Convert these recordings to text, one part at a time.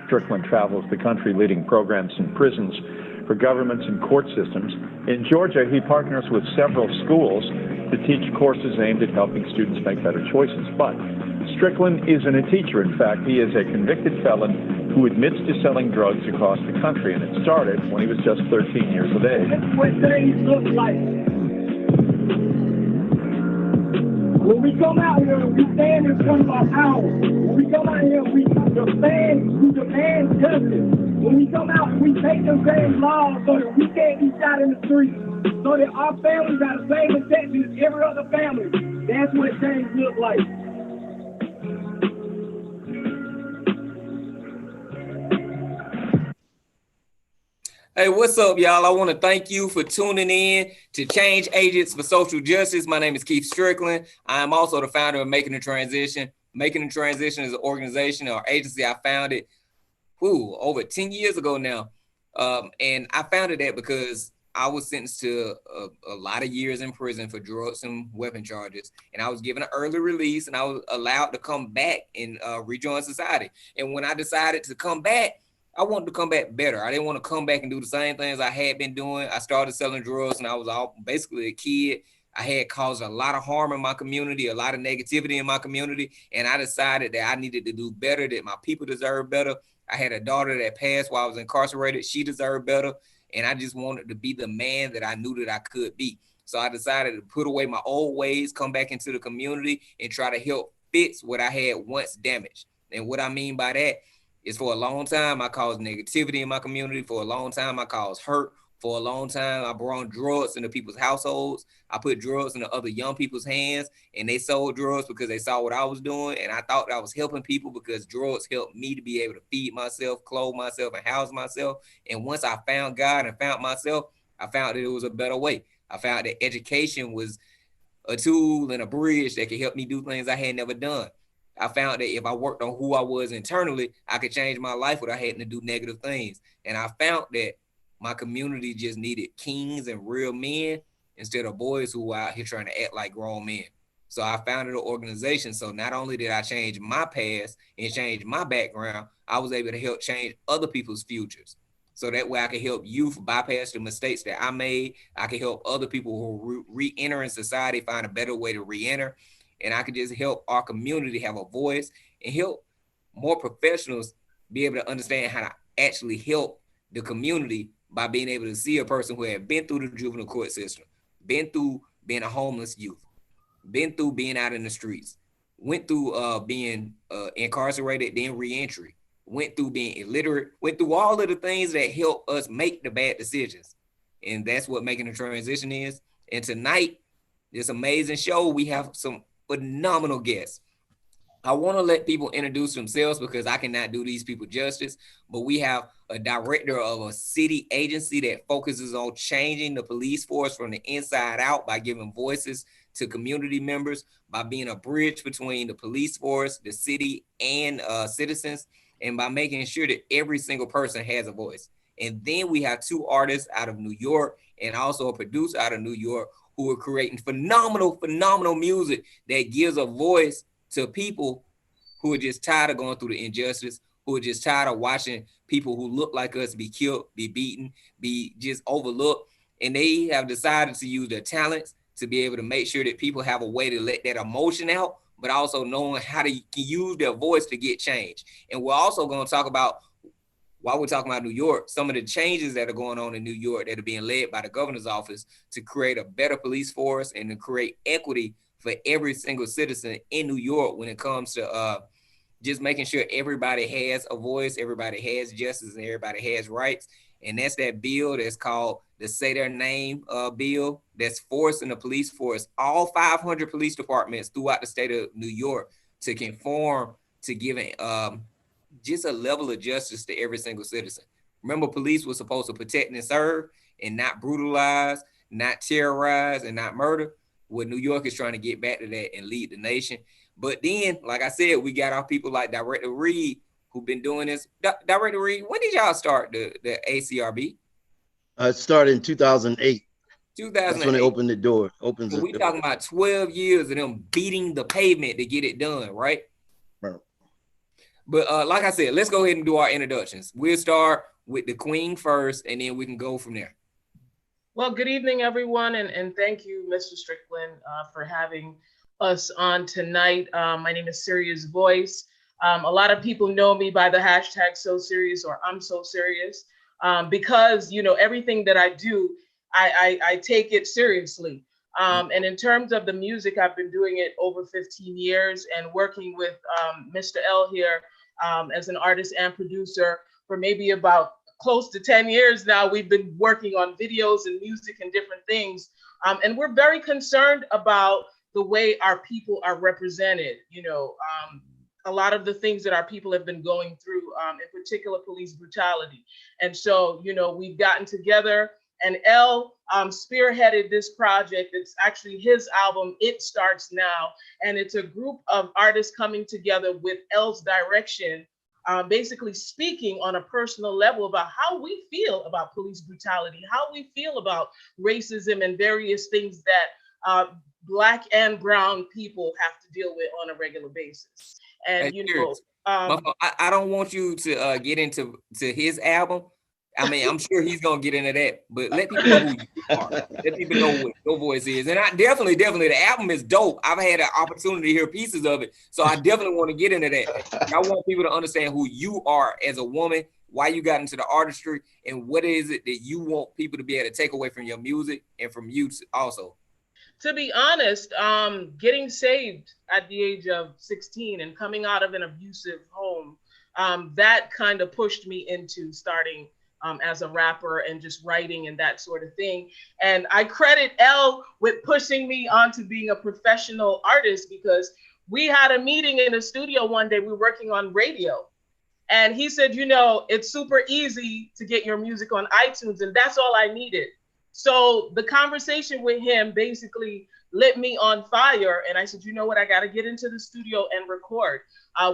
Strickland travels the country leading programs in prisons for governments and court systems. In Georgia, he partners with several schools to teach courses aimed at helping students make better choices. But Strickland isn't a teacher. In fact, he is a convicted felon who admits to selling drugs across the country, and it started when he was just 13 years of age. That's what things look like. When we come out here, we stand in front of our power. When we come out here, we demand justice. When we come out, we take them same laws so that we can't be shot in the street, so that our families got the same protection as every other family. That's what things look like. Hey, what's up, y'all? I want to thank you for tuning in to Change Agents for Social Justice. My name is Keith Strickland. I am also the founder of Making the Transition. Making the Transition is an organization or agency I founded over 10 years ago now. And I founded that because I was sentenced to a lot of years in prison for drugs and weapon charges. And I was given an early release and I was allowed to come back and rejoin society. And when I decided to come back, I wanted to come back better. I didn't want to come back and do the same things I had been doing. I started selling drugs and I was basically a kid. I had caused a lot of harm in my community, a lot of negativity in my community. And I decided that I needed to do better, that my people deserve better. I had a daughter that passed while I was incarcerated. She deserved better. And I just wanted to be the man that I knew that I could be. So I decided to put away my old ways, come back into the community and try to help fix what I had once damaged. And what I mean by that is for a long time, I caused negativity in my community. For a long time, I caused hurt. For a long time, I brought drugs into people's households. I put drugs into other young people's hands, and they sold drugs because they saw what I was doing. And I thought I was helping people because drugs helped me to be able to feed myself, clothe myself, and house myself. And once I found God and found myself, I found that it was a better way. I found that education was a tool and a bridge that could help me do things I had never done. I found that if I worked on who I was internally, I could change my life without having to do negative things. And I found that my community just needed kings and real men instead of boys who were out here trying to act like grown men. So I founded an organization. So not only did I change my past and change my background, I was able to help change other people's futures. So that way I could help youth bypass the mistakes that I made. I could help other people who re-enter in society find a better way to re-enter. And I could just help our community have a voice and help more professionals be able to understand how to actually help the community by being able to see a person who had been through the juvenile court system, been through being a homeless youth, been through being out in the streets, went through being incarcerated, then reentry, went through being illiterate, went through all of the things that help us make the bad decisions. And that's what Making the Transition is. And tonight, this amazing show, we have some phenomenal guests. I want to let people introduce themselves because I cannot do these people justice, but we have a director of a city agency that focuses on changing the police force from the inside out by giving voices to community members, by being a bridge between the police force, the city, and citizens, and by making sure that every single person has a voice. And then we have two artists out of New York and also a producer out of New York who are creating phenomenal music that gives a voice to people who are just tired of going through the injustice, who are just tired of watching people who look like us be killed, be beaten, be just overlooked. And they have decided to use their talents to be able to make sure that people have a way to let that emotion out, but also knowing how to use their voice to get change. And we're also going to talk about, while we're talking about New York, some of the changes that are going on in New York that are being led by the governor's office to create a better police force and to create equity for every single citizen in New York when it comes to just making sure everybody has a voice, everybody has justice, and everybody has rights. And that's that bill that's called the Say Their Name bill that's forcing the police force, all 500 police departments throughout the state of New York, to conform to giving just a level of justice to every single citizen. Remember, police was supposed to protect and serve and not brutalize, not terrorize, and not murder. Well, New York is trying to get back to that and lead the nation. But then, like I said, we got our people like Director Reed who've been doing this. Director Reed, when did y'all start the ACRB? It started in 2008. 2008. That's when they opened the door. So we talking about 12 years of them beating the pavement to get it done, right? Right. But like I said, let's go ahead and do our introductions. We'll start with the Queen first, and then we can go from there. Well, good evening, everyone, and thank you, Mr. Strickland, for having us on tonight. My name is Serious Voice. A lot of people know me by the hashtag So Serious or I'm So Serious because, you know, everything that I do, I take it seriously. And in terms of the music, I've been doing it over 15 years and working with Mr. L here as an artist and producer for maybe about close to 10 years now. We've been working on videos and music and different things. And we're very concerned about the way our people are represented. You know, a lot of the things that our people have been going through, in particular police brutality. And so, you know, we've gotten together, and L spearheaded this project. It's actually his album, It Starts Now. And it's a group of artists coming together with L's direction, basically speaking on a personal level about how we feel about police brutality, how we feel about racism and various things that Black and brown people have to deal with on a regular basis. And, you know, I don't want you to get into his album. I mean, I'm sure he's gonna get into that, but let people know who you are. Let people know what your voice is. And I definitely, the album is dope. I've had an opportunity to hear pieces of it, so I definitely want to get into that. I want people to understand who you are as a woman, why you got into the artistry, and what is it that you want people to be able to take away from your music and from you also. To be honest, getting saved at the age of 16 and coming out of an abusive home, that kind of pushed me into starting as a rapper and just writing and that sort of thing. And I credit L with pushing me onto being a professional artist, because we had a meeting in the studio one day. We were working on radio. And he said, you know, it's super easy to get your music on iTunes, and that's all I needed. So the conversation with him basically lit me on fire. And I said, you know what, I got to get into the studio and record.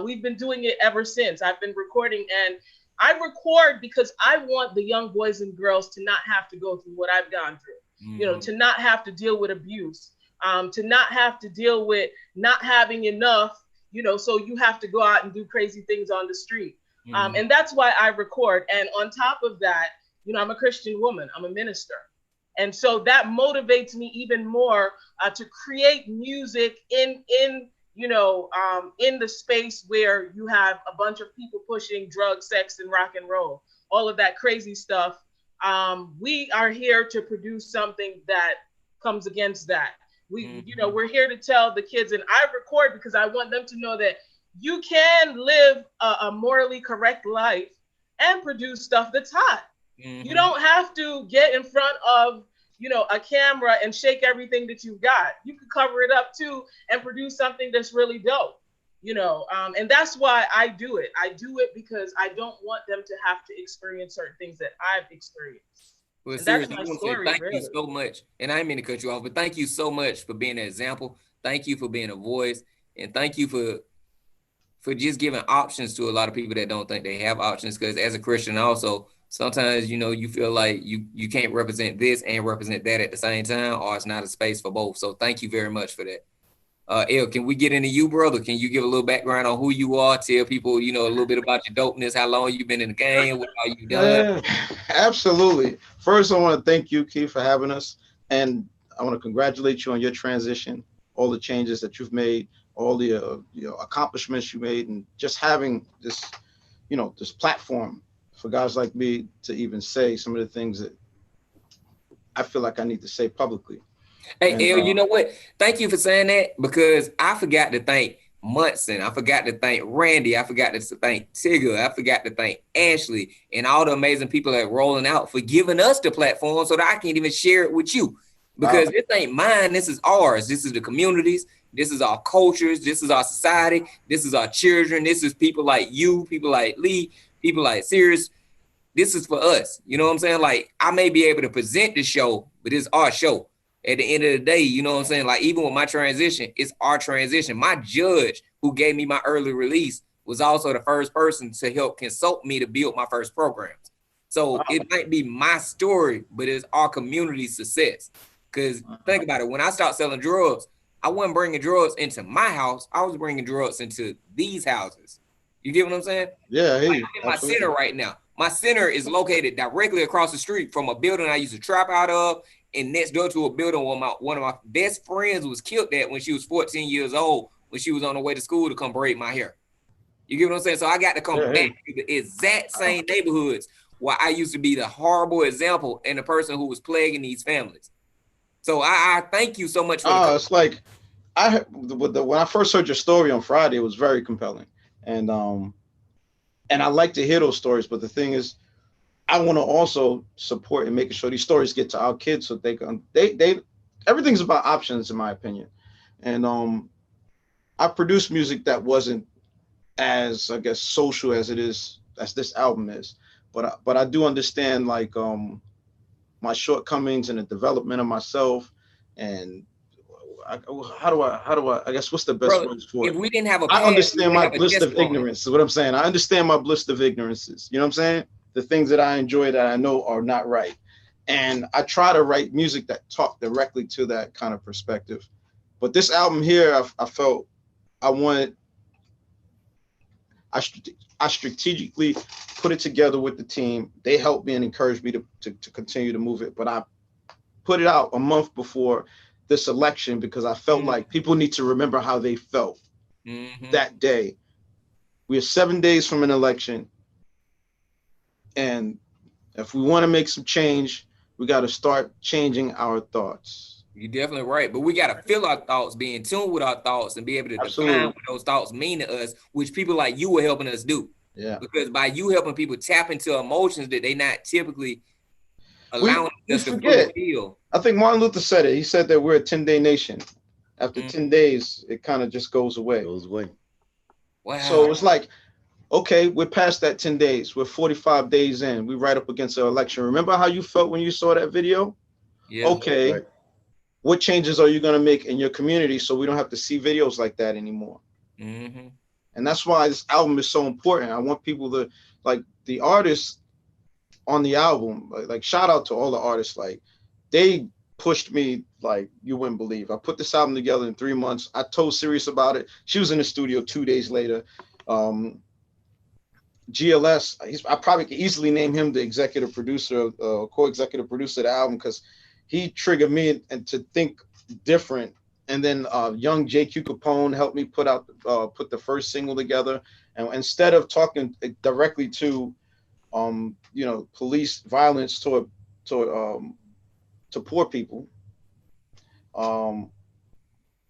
We've been doing it ever since. I've been recording, and I record because I want the young boys and girls to not have to go through what I've gone through, you know, to not have to deal with abuse, to not have to deal with not having enough, you know, so you have to go out and do crazy things on the street. And that's why I record. And on top of that, you know, I'm a Christian woman, I'm a minister. And so that motivates me even more to create music in the space where you have a bunch of people pushing drugs, sex, and rock and roll, all of that crazy stuff. We are here to produce something that comes against that. We're here to tell the kids, and I record because I want them to know that you can live a morally correct life and produce stuff that's hot. You don't have to get in front of, you know, a camera and shake everything that you've got. You can cover it up too and produce something that's really dope, you know. And that's why I do it. I do it because I don't want them to have to experience certain things that I've experienced. Well, seriously, I want to say thank you so much. And I didn't mean to cut you off, but thank you so much for being an example. Thank you for being a voice. And thank you for just giving options to a lot of people that don't think they have options. Because as a Christian also, sometimes, you know, you feel like you can't represent this and represent that at the same time, or it's not a space for both. So thank you very much for that. El, can we get into you, brother? Can you give a little background on who you are? Tell people, you know, a little bit about your dopeness, how long you've been in the game, what all you done. Absolutely. First, I want to thank you, Keith, for having us. And I want to congratulate you on your transition, all the changes that you've made, all the accomplishments you made, and just having this, you know, this platform for guys like me to even say some of the things that I feel like I need to say publicly. Hey, El, you know what? Thank you for saying that, because I forgot to thank Munson. I forgot to thank Randy. I forgot to thank Tigger. I forgot to thank Ashley and all the amazing people that are rolling out for giving us the platform so that I can even share it with you. Because this ain't mine. This is ours. This is the communities. This is our cultures. This is our society. This is our children. This is people like you, people like Lee, people like Sirius. This is for us. You know what I'm saying? Like, I may be able to present the show, but it's our show. At the end of the day, you know what I'm saying? Like, even with my transition, it's our transition. My judge, who gave me my early release, was also the first person to help consult me to build my first programs. So it might be my story, but it's our community's success. Because think about it, when I started selling drugs, I wasn't bringing drugs into my house. I was bringing drugs into these houses. You get what I'm saying? Yeah, I hear Like, you. I'm in my center right now. My center is located directly across the street from a building I used to trap out of, and next door to a building where one of my best friends was killed at when she was 14 years old, when she was on her way to school to come braid my hair. You get what I'm saying? So I got to come back to the exact same neighborhoods where I used to be the horrible example and the person who was plaguing these families. So I thank you so much for the. It's like when I first heard your story on Friday, it was very compelling, and I like to hear those stories. But the thing is, I want to also support and making sure these stories get to our kids so they can they everything's about options in my opinion, and I produced music that wasn't as, I guess, social as it is, as this album is, but I do understand like my shortcomings in the development of myself, and how do I guess what's the best Brother, words for if it? we didn't have a I past, we understand would my have a bliss of testimony. ignorance is what I'm saying. I understand my bliss of ignorances. You know what I'm saying? The things that I enjoy that I know are not right. And I try to write music that talk directly to that kind of perspective. But this album here, I felt I wanted, I strategically put it together with the team. They helped me and encouraged me to continue to move it. But I put it out a month before this election because I felt like people need to remember how they felt that day. We are 7 days from an election. And if we want to make some change, we got to start changing our thoughts. You're definitely right. But we got to feel our thoughts, be in tune with our thoughts, and be able to define what those thoughts mean to us, which people like you were helping us do. Yeah. Because by you helping people tap into emotions that they not typically allowing we us to forget. feel. I think Martin Luther said it. He said that we're a 10-day nation. After 10 days, it kind of just goes away. Wow. So it's like, okay, we're past that 10 days. We're 45 days in. We're right up against the election. Remember how you felt when you saw that video? Yeah. Okay. Right. What changes are you going to make in your community so we don't have to see videos like that anymore? And that's why this album is so important. I want people to, like, the artists on the album, like shout out to all the artists. Like, they pushed me like you wouldn't believe. I put this album together in 3 months. I told Sirius about it. She was in the studio 2 days later. GLS, I probably could easily name him the executive producer, co-executive producer of the album, because he triggered me and to think different. And then young JQ Capone helped me put the first single together. And instead of talking directly to police violence toward to poor people,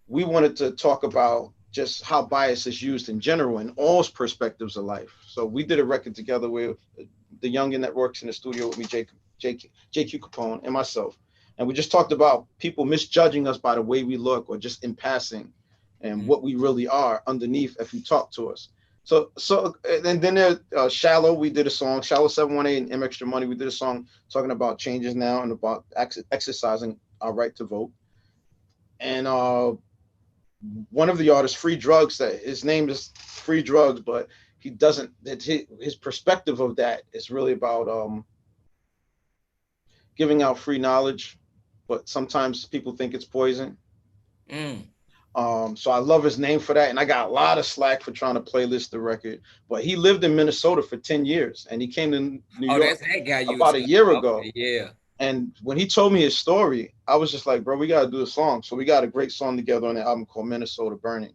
we wanted to talk about just how bias is used in general in all perspectives of life. So we did a record together with the youngin that works in the studio with me, JQ Capone, and myself. And we just talked about people misjudging us by the way we look or just in passing, and what we really are underneath if you talk to us. So and then there's Shallow. We did a song, Shallow 718 and M Extra Money. We did a song talking about changes now and about exercising our right to vote. And one of the artists, Free Drugs, that his name is Free Drugs, but he doesn't, his perspective of that is really about giving out free knowledge, but sometimes people think it's poison. So I love his name for that. And I got a lot of slack for trying to playlist the record, but he lived in Minnesota for 10 years and he came to New York that's that guy about a year ago. Yeah. And when he told me his story, I was just like, bro, we got to do a song. So we got a great song together on the album called Minnesota Burning.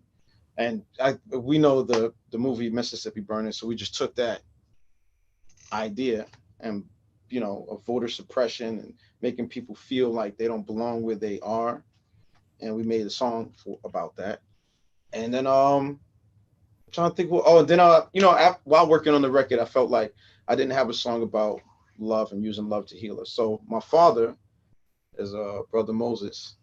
And we know the movie Mississippi Burning. So we just took that idea and, of voter suppression and making people feel like they don't belong where they are. And we made a song about that. And then I'm trying to think, while working on the record, I felt like I didn't have a song about love and using love to heal us. So my father is Brother Moses,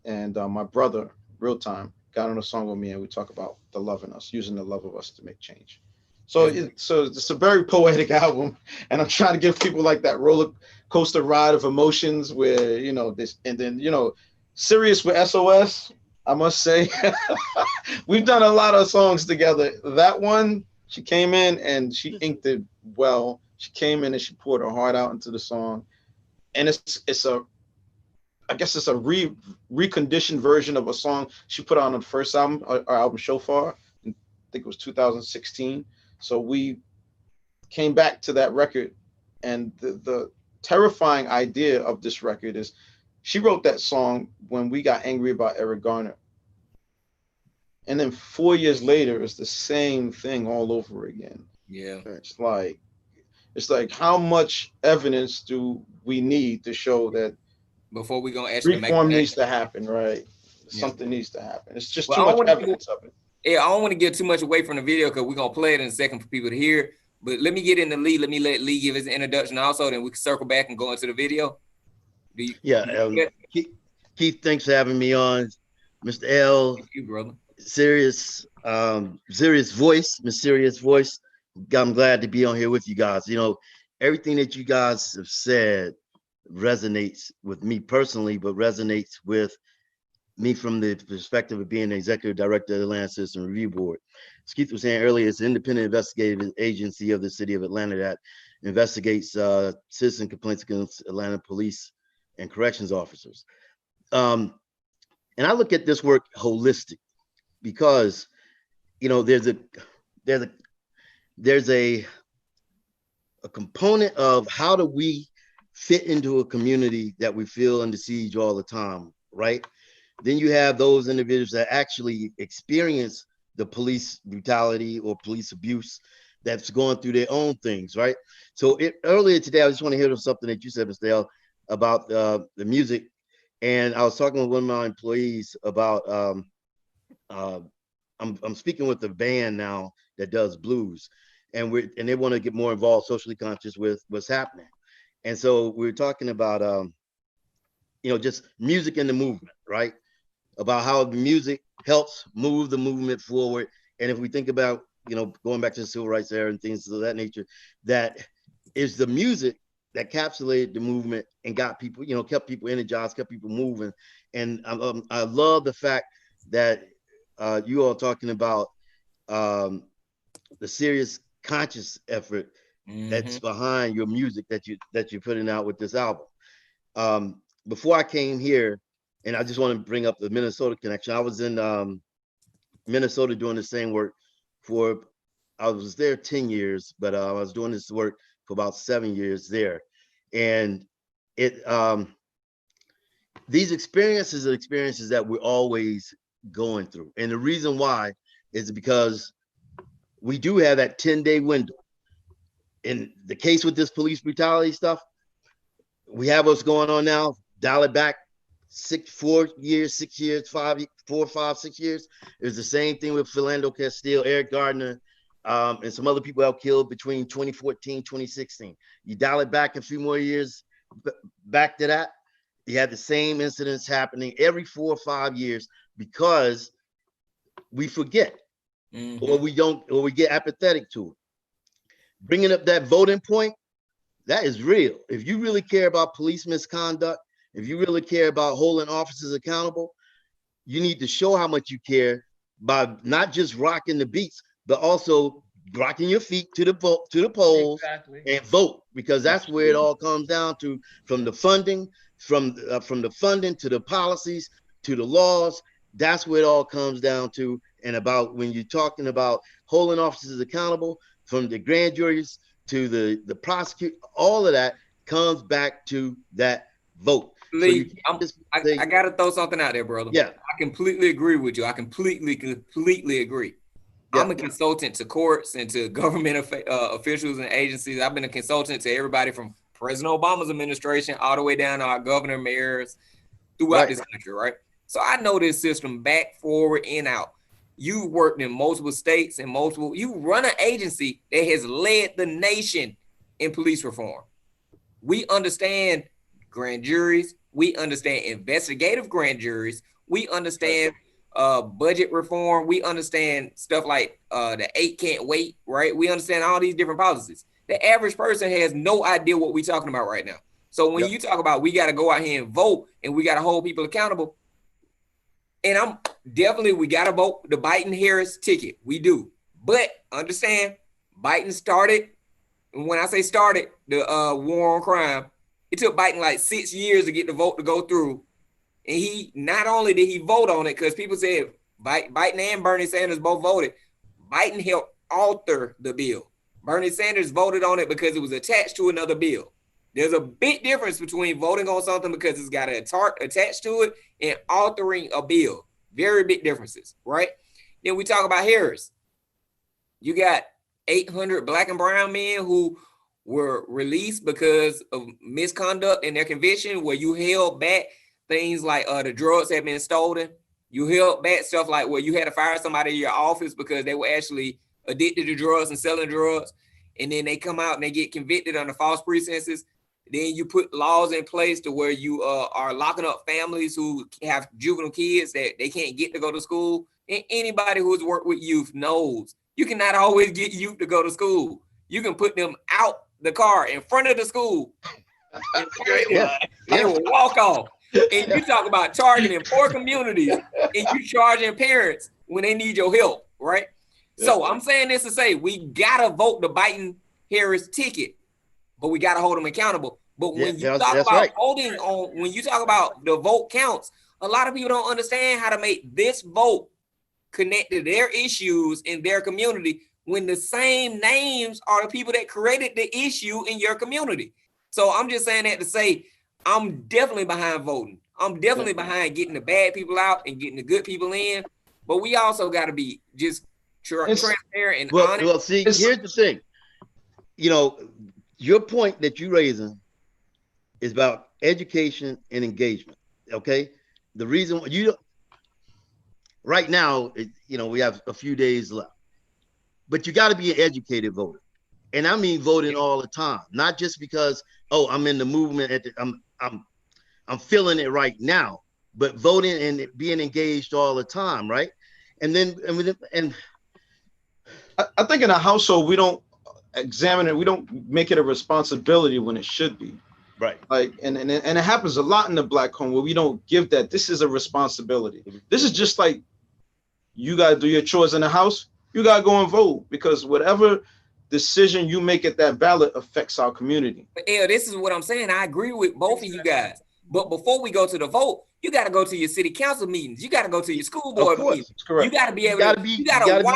and my brother, Real Time, got on a song with me, and we talk about the love in us, using the love of us to make change. So it's a very poetic album, and I'm trying to give people like that roller coaster ride of emotions where, this, and then, Serious with SOS, I must say. We've done a lot of songs together. That one, she came in and she inked it well. She came in and she poured her heart out into the song. And it's a reconditioned version of a song she put on the first album, our album Shofar, in think it was 2016. So we came back to that record, and the terrifying idea of this record is she wrote that song when we got angry about Eric Garner. And then 4 years later, it's the same thing all over again. Yeah. It's like how much evidence do we need to show that before we gonna actually reform make needs to happen, right? Yeah. Something needs to happen. It's just Well, too I don't much wanna evidence of it. Yeah, I don't want to get too much away from the video because we're gonna play it in a second for people to hear. But let me get into Lee. Let me let Lee give his introduction also, then we can circle back and go into the video. Keith, thanks for having me on. Mr. L, Thank you, brother. serious voice, mysterious voice. I'm glad to be on here with you guys. You know, everything that you guys have said resonates with me personally, but resonates with me from the perspective of being the executive director of the Atlanta Citizen Review Board. As Keith was saying earlier, it's an independent investigative agency of the city of Atlanta that investigates citizen complaints against Atlanta police and corrections officers. And I look at this work holistic because, you know, there's a component of how do we fit into a community that we feel under siege all the time, right? Then you have those individuals that actually experience the police brutality or police abuse that's going through their own things, right? So earlier today, I just want to hear something that you said, Mr. L, about the music. And I was talking with one of my employees about, I'm speaking with a band now that does blues, and they want to get more involved, socially conscious with what's happening. And so we were talking about, you know, just music in the movement, right? About how the music helps move the movement forward. And if we think about, you know, going back to the civil rights era and things of that nature, that is the music that encapsulated the movement and got people, you know, kept people energized, kept people moving. And I love the fact that you all talking about the serious conscious effort that's behind your music that you're putting out with this album. Before I came here, and I just want to bring up the Minnesota connection. I was in Minnesota doing the same work I was there 10 years, but I was doing this work for about 7 years there. And these experiences are experiences that we're always going through. And the reason why is because we do have that 10-day window. In the case with this police brutality stuff, we have what's going on now, dial it back 4 years, 6 years, 5, 4, 5, 6 years. It was the same thing with Philando Castile, Eric Gardner, and some other people that were killed between 2014, 2016. You dial it back a few more years back to that, you had the same incidents happening every 4 or 5 years because we forget or we get apathetic to it. Bringing up that voting point, that is real. If you really care about police misconduct, if you really care about holding officers accountable, you need to show how much you care by not just rocking the beats, but also rocking your feet to the polls and vote, because that's where it all comes down to, from the funding, from the funding to the policies to the laws. That's where it all comes down to. And about when you're talking about holding officers accountable, from the grand juries to the prosecutor, all of that comes back to that vote. Lee, so I gotta throw something out there, brother. Yeah, I completely agree with you. I completely agree. Yeah. I'm a consultant to courts and to government officials and agencies. I've been a consultant to everybody from President Obama's administration all the way down to our governor, mayors throughout this country, right? So I know this system back, forward, and out. You've worked in multiple states and you run an agency that has led the nation in police reform. We understand grand juries. We understand investigative grand juries. We understand budget reform. We understand stuff like the 8 can't wait, right? We understand all these different policies. The average person has no idea what we're talking about right now. So when you talk about we got to go out here and vote and we got to hold people accountable, and we got to vote the Biden-Harris ticket. We do. But understand, Biden started, and when I say started, the war on crime, it took Biden like 6 years to get the vote to go through. And he, not only did he vote on it, because people said Biden and Bernie Sanders both voted, Biden helped author the bill. Bernie Sanders voted on it because it was attached to another bill. There's a big difference between voting on something because it's got a tart attached to it and authoring a bill. Very big differences, right? Then we talk about Harris. You got 800 black and brown men who were released because of misconduct in their conviction, where you held back things like the drugs had been stolen. You held back stuff like where you had to fire somebody in your office because they were actually addicted to drugs and selling drugs. And then they come out and they get convicted under false pretenses. Then you put laws in place to where you are locking up families who have juvenile kids that they can't get to go to school. And anybody who's worked with youth knows you cannot always get youth to go to school. You can put them out the car in front of the school and they will walk off. And you talk about targeting poor communities and you charging parents when they need your help, right? So I'm saying this to say we gotta vote the Biden-Harris ticket, but we gotta hold them accountable. But when you talk about voting on, when you talk about the vote counts, a lot of people don't understand how to make this vote connect to their issues in their community when the same names are the people that created the issue in your community. So I'm just saying that to say I'm definitely behind voting. I'm definitely behind getting the bad people out and getting the good people in. But we also got to be just transparent and honest. Well, see, here's the thing. You know, your point that you're raising is about education and engagement. Okay, the reason right now, we have a few days left, but you got to be an educated voter, and I mean voting all the time, not just because I'm in the movement. I'm feeling it right now, but voting and being engaged all the time, right? And I think in a household we don't examine it. We don't make it a responsibility when it should be. Right. Like, and it happens a lot in the black home where we don't give that. This is a responsibility. This is just like you got to do your chores in the house. You got to go and vote, because whatever decision you make at that ballot affects our community. But this is what I'm saying. I agree with both of you guys. But before we go to the vote, you got to go to your city council meetings. You got to go to your school board meetings. Correct. You got to be able to be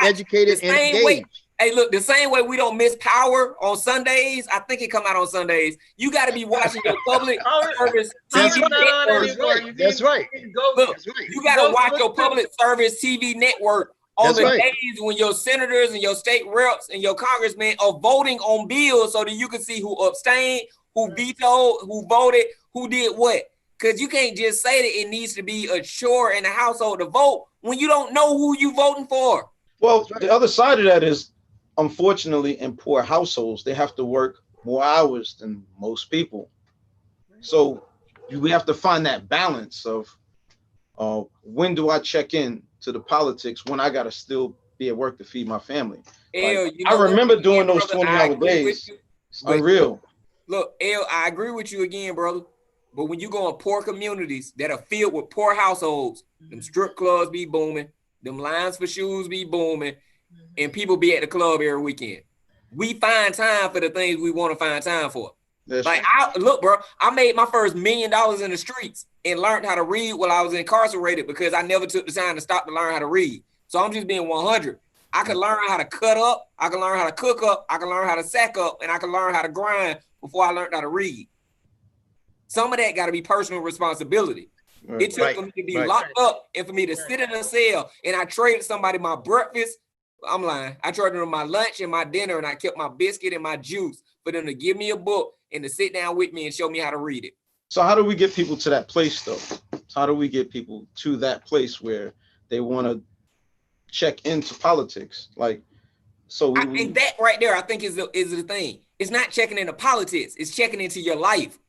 educated and engaged. Hey, look, the same way we don't miss Power on Sundays, I think it come out on Sundays. You got to be watching your public service TV network. That's right. Look, you got to watch your public service TV network on the days when your senators and your state reps and your congressmen are voting on bills, so that you can see who abstained, who vetoed, who voted, who did what. Because you can't just say that it needs to be a chore in the household to vote when you don't know who you voting for. Well, the other side of that is, unfortunately, in poor households, they have to work more hours than most people. So we have to find that balance of when do I check in to the politics when I got to still be at work to feed my family. I remember doing those 20-hour days. It's unreal. Look, I agree with you again, brother. But when you go in poor communities that are filled with poor households, them strip clubs be booming, them lines for shoes be booming, and people be at the club every weekend. We find time for the things we want to find time for. Look, bro, I made my first $1 million in the streets and learned how to read while I was incarcerated because I never took the time to stop to learn how to read. So I'm just being 100. I can learn how to cut up, I can learn how to cook up, I can learn how to sack up, and I can learn how to grind before I learned how to read. Some of that got to be personal responsibility. It took for me to be locked up and for me to sit in a cell, and I traded somebody my breakfast. I'm lying. I traded them my lunch and my dinner, and I kept my biscuit and my juice for them to give me a book and to sit down with me and show me how to read it. So how do we get people to that place, though? How do we get people to that place where they want to check into politics? Like, and that right there, I think is the thing. It's not checking into politics. It's checking into your life.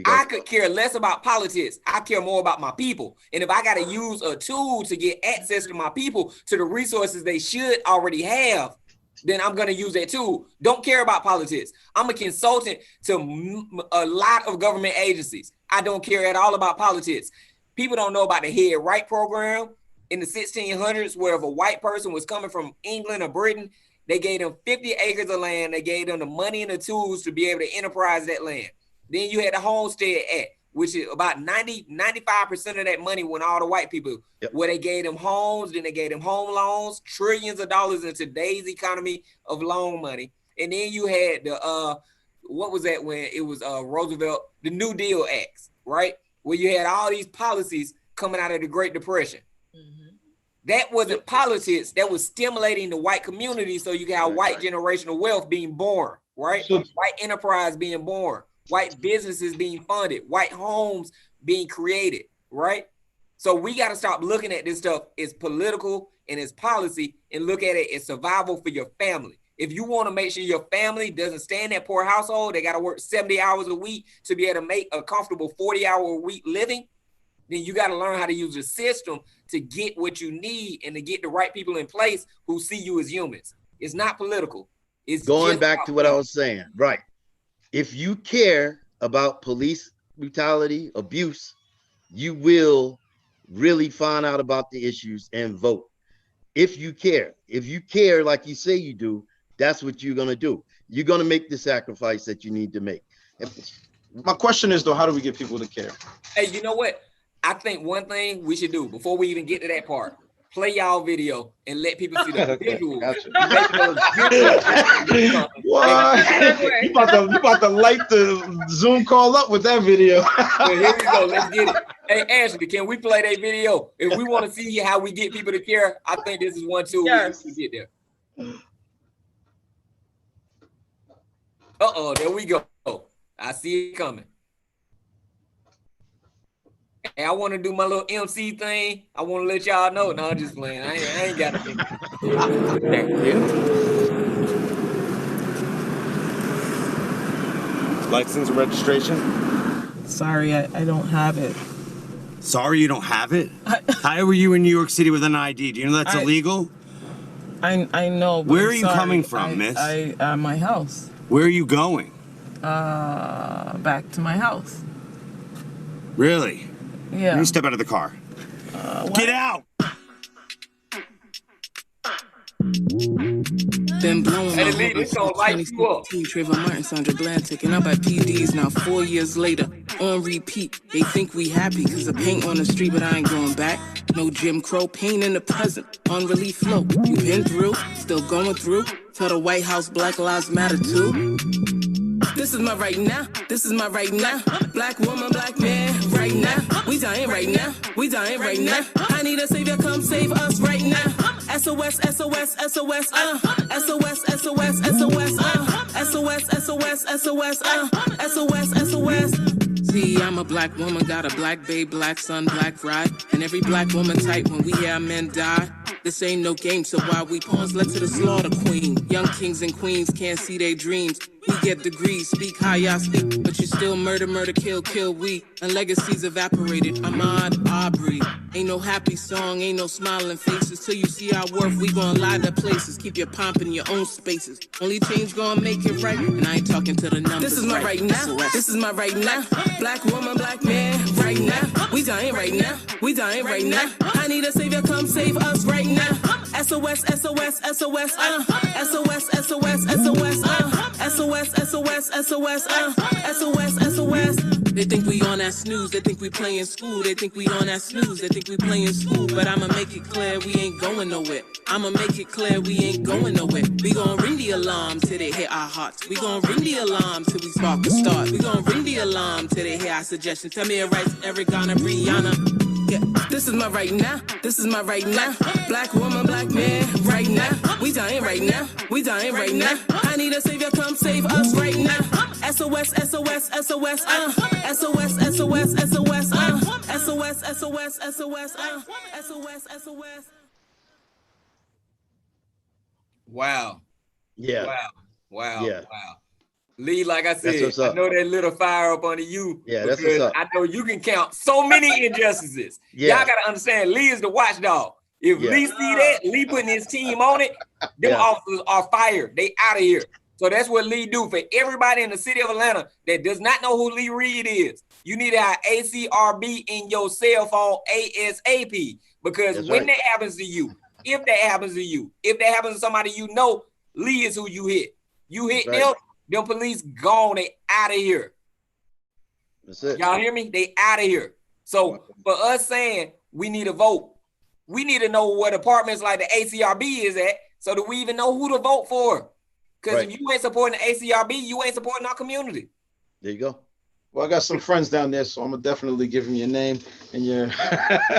I could care less about politics. I care more about my people. And if I got to use a tool to get access to my people, to the resources they should already have, then I'm going to use that tool. Don't care about politics. I'm a consultant to a lot of government agencies. I don't care at all about politics. People don't know about the Head Right program in the 1600s, where if a white person was coming from England or Britain, they gave them 50 acres of land. They gave them the money and the tools to be able to enterprise that land. Then you had the Homestead Act. which is about 95% of that money went all to white people, where they gave them homes, then they gave them home loans, trillions of dollars in today's economy of loan money. And then you had the, what was that when it was Roosevelt, the New Deal Acts, right? Where you had all these policies coming out of the Great Depression. That wasn't politics, that was stimulating the white community so you could have white generational wealth being born, right? White enterprise being born, white businesses being funded, white homes being created, right? So we got to stop looking at this stuff as political and as policy and look at it as survival for your family. If you want to make sure your family doesn't stay in that poor household, they got to work 70 hours a week to be able to make a comfortable 40-hour-a-week living, then you got to learn how to use the system to get what you need and to get the right people in place who see you as humans. It's not political. It's going back to what I was saying, right? If you care about police brutality, abuse, you will really find out about the issues and vote. If you care like you say you do, that's what you're going to do. You're going to make the sacrifice that you need to make. My question is, though, how do we get people to care? Hey, you know what? I think one thing we should do before we even get to that part, play y'all video and let people see the visuals. What? You about to light the Zoom call up with that video. Well, here we go. Let's get it. Hey, Ashley, can we play that video? If we want to see how we get people to care, I think this is one tool we get there. There we go. I see it coming. Hey, I want to do my little MC thing. I want to let y'all know. No, I'm just playing. I ain't got it. License and registration? Sorry, I don't have it. Sorry you don't have it? How were you in New York City with an ID? Do you know that's illegal? I know. Where are you coming from, miss? My house. Where are you going? Back to my house. Really? Yeah. You step out of the car. Get out! Been blowing my Hey, this don't light you up. Trayvon Martin, Sandra Bland, taken out by PDs now 4 years later. On repeat, they think we happy cause the paint on the street, but I ain't going back. No Jim Crow, pain in the present, on relief flow. You been through, still going through. Tell the White House Black Lives Matter too. This is my right now, this is my right now. Black woman, black man, right now. We dying right now, we dying right now. I need a savior, come save us right now. SOS, SOS, SOS, SOS, SOS, SOS, SOS, SOS, SOS, SOS. See, I'm a black woman, got a black babe, black son, black bride. And every black woman type when we hear our men die. This ain't no game, so why we pawns led to the slaughter queen. Young kings and queens can't see their dreams. We get degrees, speak how y'all speak, but you still murder, murder, kill, kill, we. And legacies evaporated, Ahmaud Arbery. Ain't no happy song, ain't no smiling faces. Till you see our worth, we gon' lie to places. Keep your pomp in your own spaces. Only change gon' make it right, and I ain't talking to the numbers. This is my right now, this is my right now. Black woman, black man, right now. We dying right now, we dying right now. I need a savior, come save us right now. SOS, SOS, SOS, SOS, SOS, SOS, SOS, SOS, SOS. They think we on that snooze, they think we playing school, they think we on that snooze, they think we playing school. But I'ma make it clear we ain't going nowhere. I'ma make it clear we ain't going nowhere. We gon' ring the alarm till they hit our hearts. We gon' ring the alarm till we spark a start. We gon' ring the alarm till they hear our suggestions. Tell me it right, Eric, Ghana, Brianna. Yeah, this is my right now, this is my right now. Black woman, black man, right now. We dying right now, we dying right now. I need a savior, come save us right now. SOS, SOS, SOS, SOS, SOS, SOS, SOS, SOS, SOS. Wow. Yeah. Wow. Yeah. Wow. Lee, like I said, I know that little fire up under you. Yeah, that's what's up. I know you can count so many injustices. Yeah. Y'all gotta understand, Lee is the watchdog. If Lee see that, Lee putting his team on it, them officers are fired. They out of here. So that's what Lee do for everybody in the city of Atlanta that does not know who Lee Reed is. You need to have ACRB in your cell phone ASAP, because when that happens to you, if that happens to you, if that happens to somebody you know, Lee is who you hit. You hit them police gone, they out of here. That's it. Y'all hear me? They out of here. So for us saying we need a vote, we need to know what departments like the ACRB is at so that we even know who to vote for. Because if you ain't supporting the ACRB, you ain't supporting our community. There you go. Well, I got some friends down there, so I'm gonna definitely give them your name and your.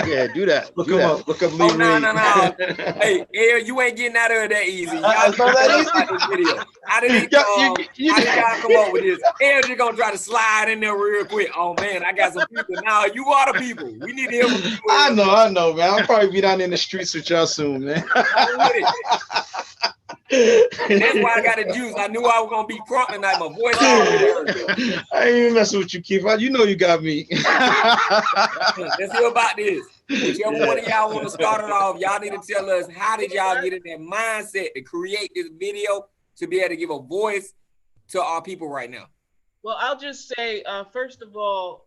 Yeah, do that. Look them up. Look up Lee Reed. No. Hey, Air, you ain't getting out of it that easy. Y'all It's not that easy. this video. How did y'all come up with this? Air just gonna try to slide in there real quick. Oh man, I got some people. Now you are the people. We need to hear from you. I know, man. I'll probably be down in the streets with y'all soon, man. That's why I got a juice. I knew I was gonna be crunk tonight. My voice already hurt. I ain't even messing with you, Keith. You know you got me. Let's hear about this. Whichever one of y'all want to start it off, y'all need to tell us how did y'all get in that mindset to create this video to be able to give a voice to our people right now. Well, I'll just say, first of all,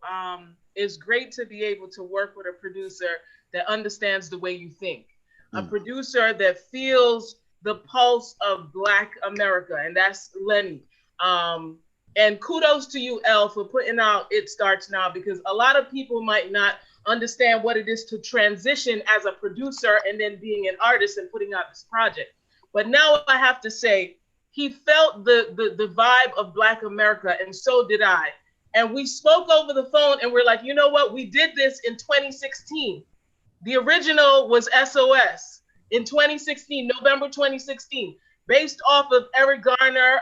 it's great to be able to work with a producer that understands the way you think, a producer that feels the pulse of Black America, and that's Lenny. And kudos to you, Elle, for putting out It Starts Now, because a lot of people might not understand what it is to transition as a producer and then being an artist and putting out this project. But now I have to say, he felt the vibe of Black America, and so did I. And we spoke over the phone, and we're like, you know what? We did this in 2016. The original was SOS in 2016, November 2016, based off of Eric Garner,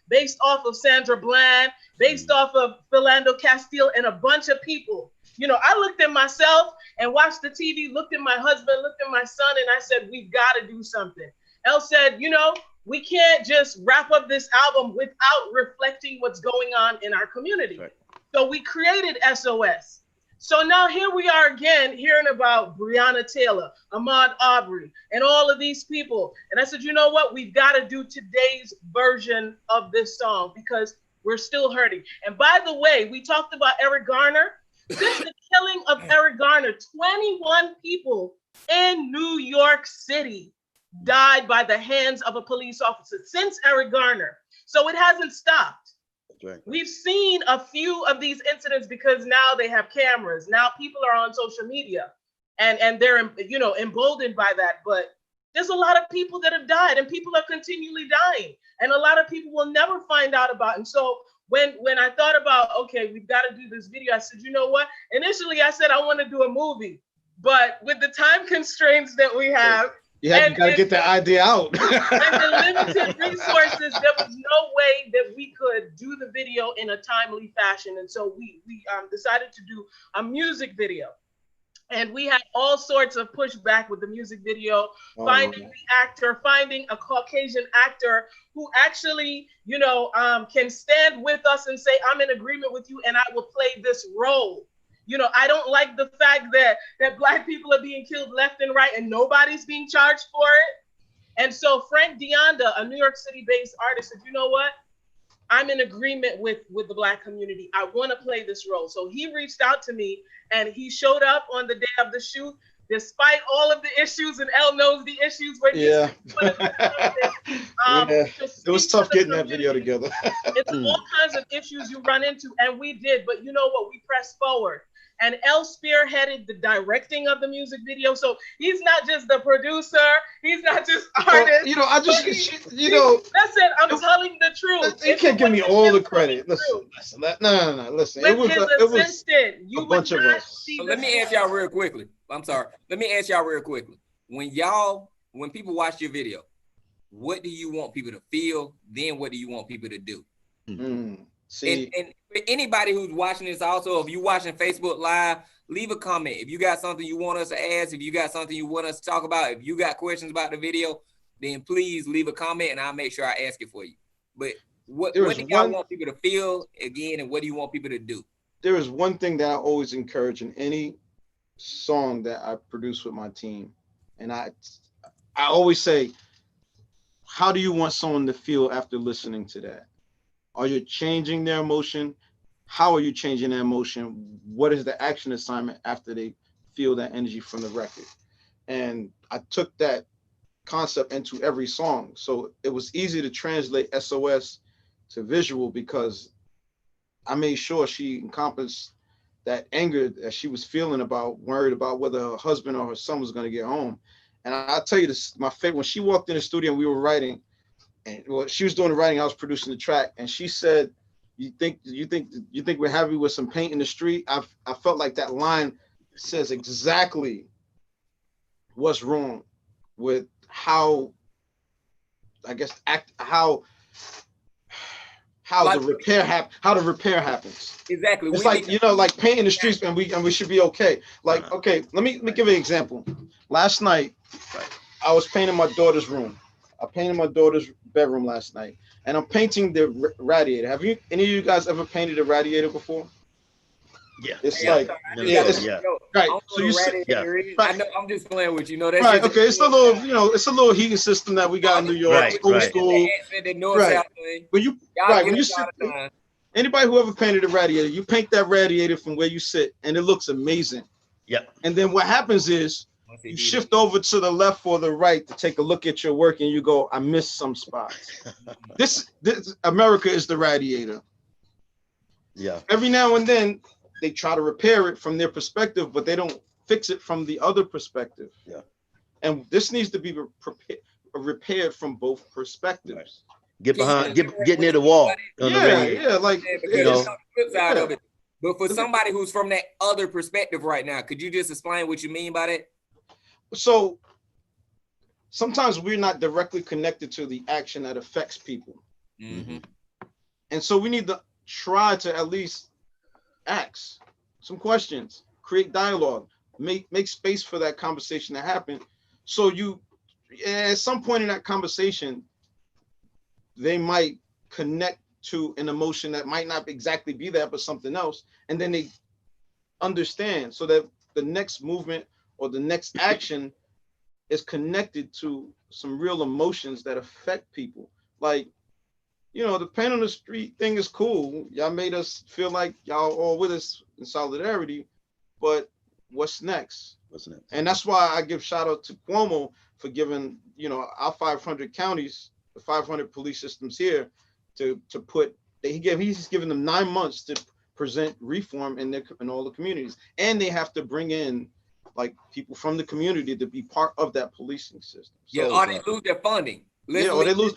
based off of Sandra Bland, based off of Philando Castile, and a bunch of people. You know, I looked at myself and watched the TV, looked at my husband, looked at my son, and I said, we've got to do something. Elle said, you know, we can't just wrap up this album without reflecting what's going on in our community. Right. So we created SOS. So now here we are again, hearing about Breonna Taylor, Ahmaud Arbery, and all of these people. And I said, you know what? We've got to do today's version of this song because we're still hurting. And by the way, we talked about Eric Garner. Since the killing of Eric Garner, 21 people in New York City died by the hands of a police officer since Eric Garner. So it hasn't stopped. Right. We've seen a few of these incidents because now they have cameras. Now people are on social media and they're, you know, emboldened by that. But there's a lot of people that have died and people are continually dying. And a lot of people will never find out about. And so when I thought about, okay, we've got to do this video, I said, you know what? Initially, I said I want to do a movie. But with the time constraints that we have, you got to get that idea out. And the limited resources, there was no way that we could do the video in a timely fashion. And so we decided to do a music video. And we had all sorts of pushback with the music video, finding the actor, finding a Caucasian actor who actually, you know, can stand with us and say, I'm in agreement with you and I will play this role. You know, I don't like the fact that Black people are being killed left and right and nobody's being charged for it. And so Frank Deonda, a New York City-based artist, said, you know what? I'm in agreement with the Black community. I want to play this role. So he reached out to me and he showed up on the day of the shoot, despite all of the issues, and Elle knows the issues. Yeah. It was tough getting that video together. It's all kinds of issues you run into, and we did. But you know what? We pressed forward. And Elle spearheaded the directing of the music video. So he's not just the producer. He's not just artist. Well, you know, Listen, I'm telling the truth. You can't give me all the credit. Listen. No. Listen, it was a bunch of us. Let me ask y'all real quickly. I'm sorry. Let me ask y'all real quickly. When people watch your video, what do you want people to feel? Then what do you want people to do? See, and anybody who's watching this also, if you're watching Facebook Live, leave a comment. If you got something you want us to ask, if you got something you want us to talk about, if you got questions about the video, then please leave a comment and I'll make sure I ask it for you. But what do y'all want people to feel again, and what do you want people to do? There is one thing that I always encourage in any song that I produce with my team. And I always say, how do you want someone to feel after listening to that? Are you changing their emotion? How are you changing their emotion? What is the action assignment after they feel that energy from the record? And I took that concept into every song. So it was easy to translate SOS to visual because I made sure she encompassed that anger that she was feeling about, worried about whether her husband or her son was going to get home. And I'll tell you this, my favorite, when she walked in the studio and we were writing, and well, she was doing the writing, I was producing the track, and she said, you think we're happy with some paint in the street? I felt like that line says exactly what's wrong with how, I guess, how Like- the repair happens. Exactly. It's like, you know, like paint in the streets, and we should be okay. Like, okay, let me give you an example. Last night, I was painting my daughter's room. I painted my daughter's bedroom last night, and I'm painting the radiator. Have you, any of you guys ever painted a radiator before? Yeah. It's yeah. like, yeah. Right. So you see, I know, I'm just playing with you. Know that's right. Okay. It's a little, you know, it's a little heating system that we got in New York. Right, Old right. school. Right. But you, right. When you sit, anybody who ever painted a radiator, you paint that radiator from where you sit, and it looks amazing. Yep. And then what happens is you shift over to the left or the right to take a look at your work, and you go, I missed some spots. This America is the radiator. Yeah. Every now and then they try to repair it from their perspective, but they don't fix it from the other perspective. Yeah. And this needs to be repaired from both perspectives. Get behind, get near the wall. Yeah, like, you know, flip side of it. But for somebody who's from that other perspective right now, could you just explain what you mean by that? So sometimes we're not directly connected to the action that affects people. Mm-hmm. And so we need to try to at least ask some questions, create dialogue, make space for that conversation to happen. So you, at some point in that conversation, they might connect to an emotion that might not exactly be that, but something else. And then they understand, so that the next movement or the next action is connected to some real emotions that affect people. Like, you know, the paint on the street thing is cool. Y'all made us feel like y'all all with us in solidarity, but what's next? What's next? And that's why I give shout out to Cuomo for giving, you know, our 500 counties, the 500 police systems here, to put, he's given them 9 months to present reform in all the communities. And they have to bring in like people from the community to be part of that policing system. So, Yeah, or they lose their funding. Or they lose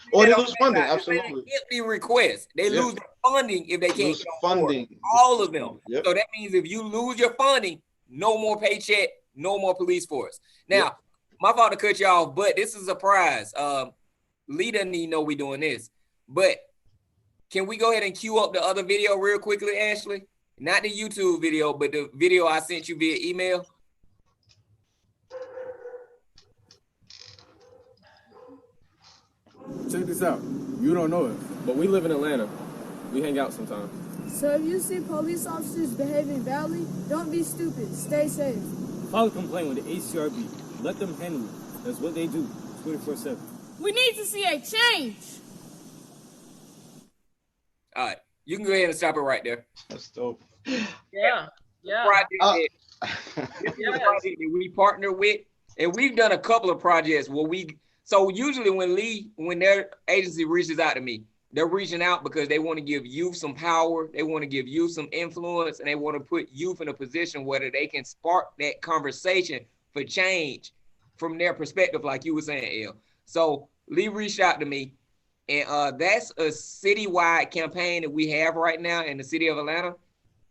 funding. Absolutely. Empty request. They lose their funding if they can't lose funding. All of them. Yep. So that means if you lose your funding, no more paycheck, no more police force. Now, my fault to cut you off, but this is a surprise. Lee doesn't even know we're doing this. But can we go ahead and cue up the other video real quickly, Ashley? Not the YouTube video, but the video I sent you via email. Check this out. You don't know it, but we live in Atlanta. We hang out sometimes. So if you see police officers behaving badly, don't be stupid. Stay safe. File a complaint with the HCRB. Let them handle it. That's what they do, 24/7. We need to see a change. All right, you can go ahead and stop it right there. That's dope. Yeah. This is a project that we partner with, and we've done a couple of projects where so usually when their agency reaches out to me, they're reaching out because they want to give youth some power, they want to give youth some influence, and they want to put youth in a position where they can spark that conversation for change from their perspective, like you were saying, El. So Lee reached out to me, and that's a citywide campaign that we have right now in the city of Atlanta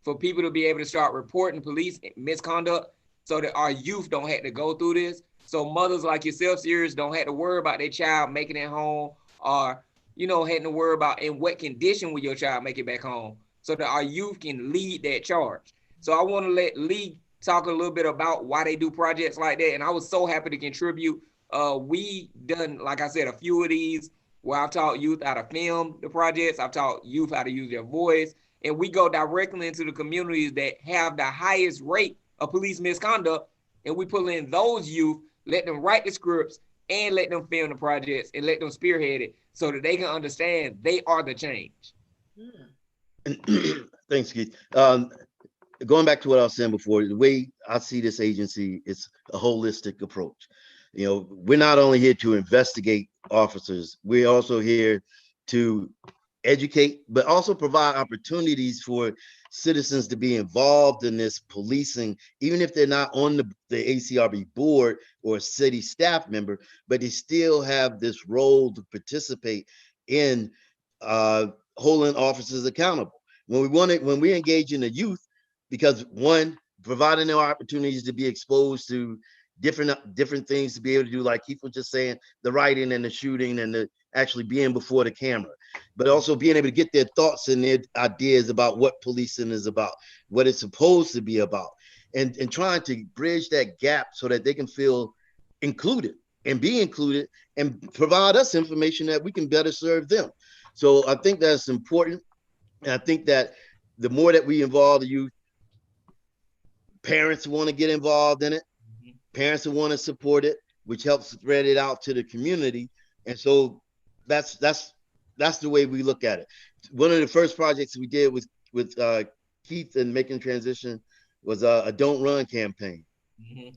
for people to be able to start reporting police misconduct so that our youth don't have to go through this. So mothers like yourself, Sirius, don't have to worry about their child making it home, or, you know, having to worry about in what condition will your child make it back home, so that our youth can lead that charge. So I want to let Lee talk a little bit about why they do projects like that. And I was so happy to contribute. We done, like I said, a few of these where I've taught youth how to film the projects. I've taught youth how to use their voice. And we go directly into the communities that have the highest rate of police misconduct. And we pull in those youth, let them write the scripts, and let them film the projects, and let them spearhead it so that they can understand they are the change. Thanks, Keith. Going back to what I was saying before, the way I see this agency, it's a holistic approach. You know, we're not only here to investigate officers, we're also here to educate, but also provide opportunities for citizens to be involved in this policing, even if they're not on the ACRB board or a city staff member, but they still have this role to participate in holding officers accountable. When we engage in the youth, because one, providing them opportunities to be exposed to different things to be able to do, like Keith was just saying, the writing and the shooting and the actually being before the camera, but also being able to get their thoughts and their ideas about what policing is about, what it's supposed to be about, and trying to bridge that gap so that they can feel included and be included and provide us information that we can better serve them. So I think that's important. And I think that the more that we involve the youth, parents want to get involved in it, parents want to support it, which helps spread it out to the community. And so that's the way we look at it. One of the first projects we did with Keith and Making Transition was a Don't Run campaign. Mm-hmm.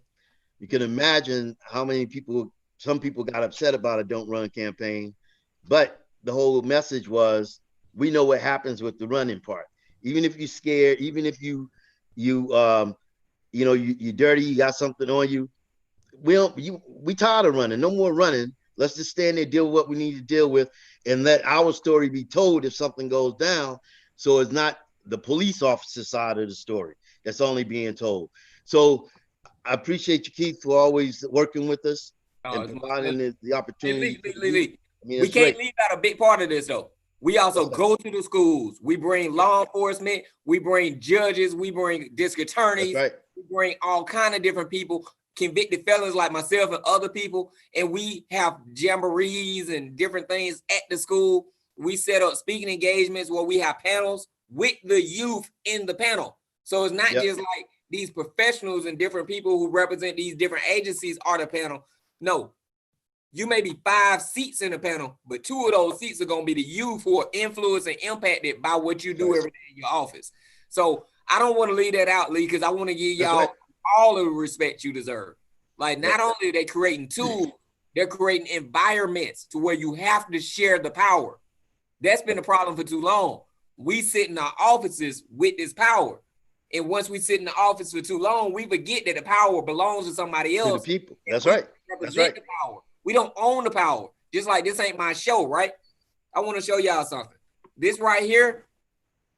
You can imagine how many people, some people got upset about a Don't Run campaign, but the whole message was, we know what happens with the running part. Even if you're scared, even if you're dirty, you got something on you, we tired of running. No more running. Let's just stand there, deal with what we need to deal with, and let our story be told if something goes down. So it's not the police officer side of the story that's only being told. So I appreciate you, Keith, for always working with us and providing the opportunity. Lee. We can't leave out a big part of this, though. We also go to the schools. We bring law enforcement. We bring judges. We bring district attorneys. Right. We bring all kind of different people, convicted felons like myself and other people, and we have jamborees and different things at the school. We set up speaking engagements where we have panels with the youth in the panel. So it's not just like these professionals and different people who represent these different agencies are the panel. No, you may be 5 seats in the panel, but 2 of those seats are going to be the youth who are influenced and impacted by what you do every day in your office. So I don't want to leave that out, Lee, because I want to give y'all all of the respect you deserve. Like, not only are they creating tools, they're creating environments to where you have to share the power. That's been a problem for too long. We sit in our offices with this power. And once we sit in the office for too long, we forget that the power belongs to somebody else. To the people. That's right. That's right. The power. We don't own the power. Just like this ain't my show, right? I want to show y'all something. This right here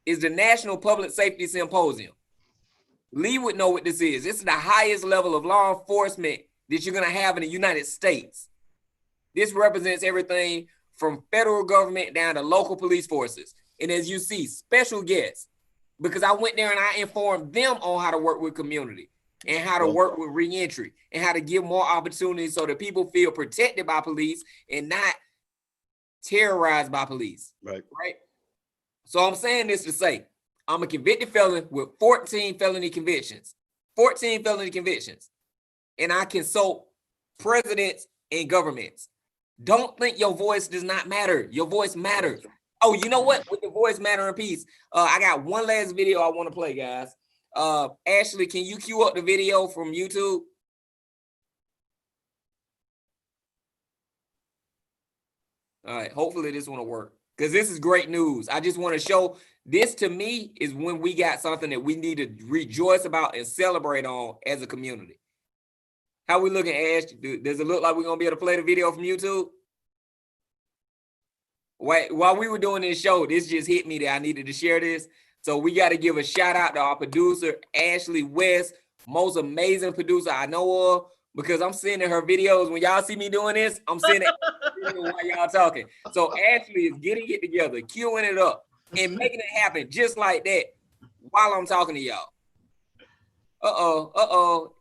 is the National Public Safety Symposium. Lee would know what this is. This is the highest level of law enforcement that you're going to have in the United States. This represents everything from federal government down to local police forces. And as you see, special guests, because I went there and I informed them on how to work with community and how to work with reentry and how to give more opportunities so that people feel protected by police and not terrorized by police. Right. So I'm saying this to say, I'm a convicted felon with 14 felony convictions. 14 felony convictions. And I consult presidents and governments. Don't think your voice does not matter. Your voice matters. Oh, you know what? With the voice matter and peace, I got one last video I want to play, guys. Ashley, can you cue up the video from YouTube? All right, hopefully this one will work, because this is great news. I just want to show this. To me, is when we got something that we need to rejoice about and celebrate on as a community. How we looking, Ash? Does it look like we're going to be able to play the video from YouTube? While we were doing this show, this just hit me that I needed to share this. So we got to give a shout out to our producer, Ashley West, most amazing producer I know of, because I'm sending her videos. When y'all see me doing this, I'm sending it while y'all talking. So Ashley is getting it together, queuing it up, and making it happen just like that while I'm talking to y'all.